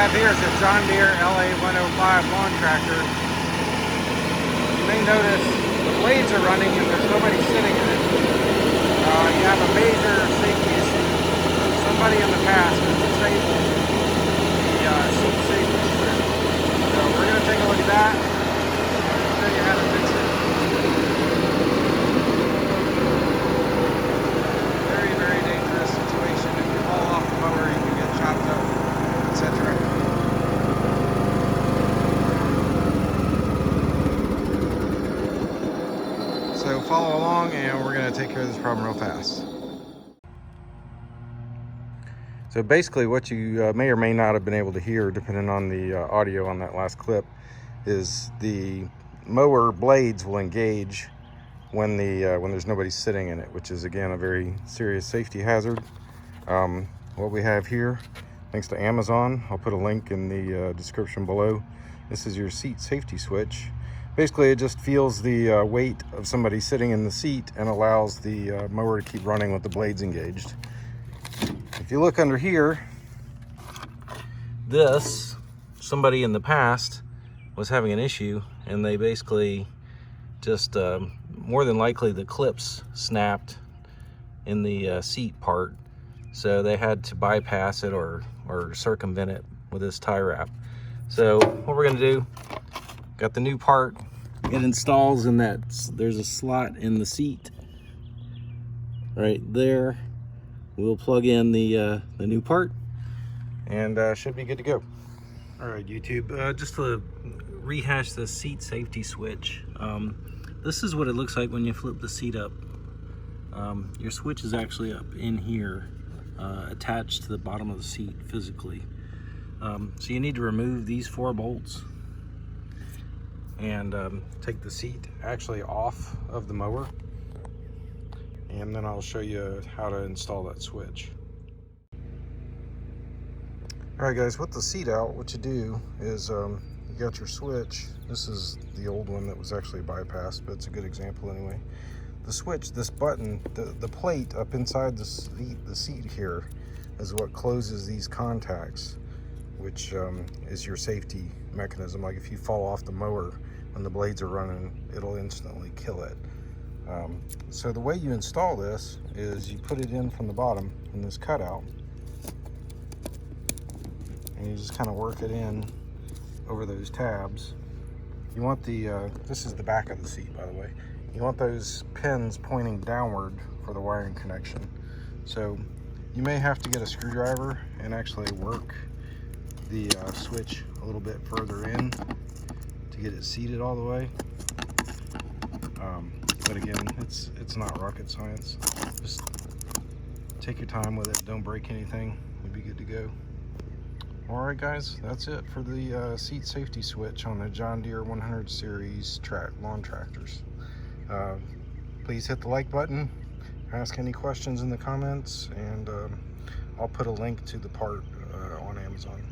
have here is a John Deere LA105 lawn tractor. You may notice the blades are running and there's nobody sitting in it. You have a major safety issue. Somebody in the past has disabled the seat safety switch. So we're going to take a look at that and show you how to fix it. Very, very dangerous situation. If you fall off the mower, you can get chopped up, etc. So follow along and we're going to take care of this problem real fast. So basically what you may or may not have been able to hear, depending on the audio on that last clip, is the mower blades will engage when there's nobody sitting in it, which is again a very serious safety hazard. What we have here, thanks to Amazon, I'll put a link in the description below. This is your seat safety switch. Basically, it just feels the weight of somebody sitting in the seat and allows the mower to keep running with the blades engaged. If you look under here, somebody in the past was having an issue, and they basically just, more than likely the clips snapped in the seat part. So they had to bypass it or circumvent it with this tie wrap. So what we're gonna do, got the new part, it installs in that, there's a slot in the seat right there. We'll plug in the new part and should be good to go. All right, YouTube, just to rehash the seat safety switch. This is what it looks like when you flip the seat up. Your switch is actually up in here, attached to the bottom of the seat physically. So you need to remove these 4 bolts and take the seat actually off of the mower. And then I'll show you how to install that switch. All right guys, with the seat out, what you do is you got your switch. This is the old one that was actually bypassed, but it's a good example anyway. The switch, this button, the plate up inside the seat here is what closes these contacts, which is your safety mechanism. Like if you fall off the mower when the blades are running, it'll instantly kill it. So the way you install this is you put it in from the bottom in this cutout, and you just kind of work it in over those tabs. You want this is the back of the seat, by the way. You want those pins pointing downward for the wiring connection. So you may have to get a screwdriver and actually work the switch a little bit further in to get it seated all the way. But again, it's not rocket science. Just take your time with it. Don't break anything. You'll be good to go. All right, guys, that's it for the seat safety switch on the John Deere 100 series lawn tractors. Please hit the like button. Ask any questions in the comments, and I'll put a link to the part on Amazon.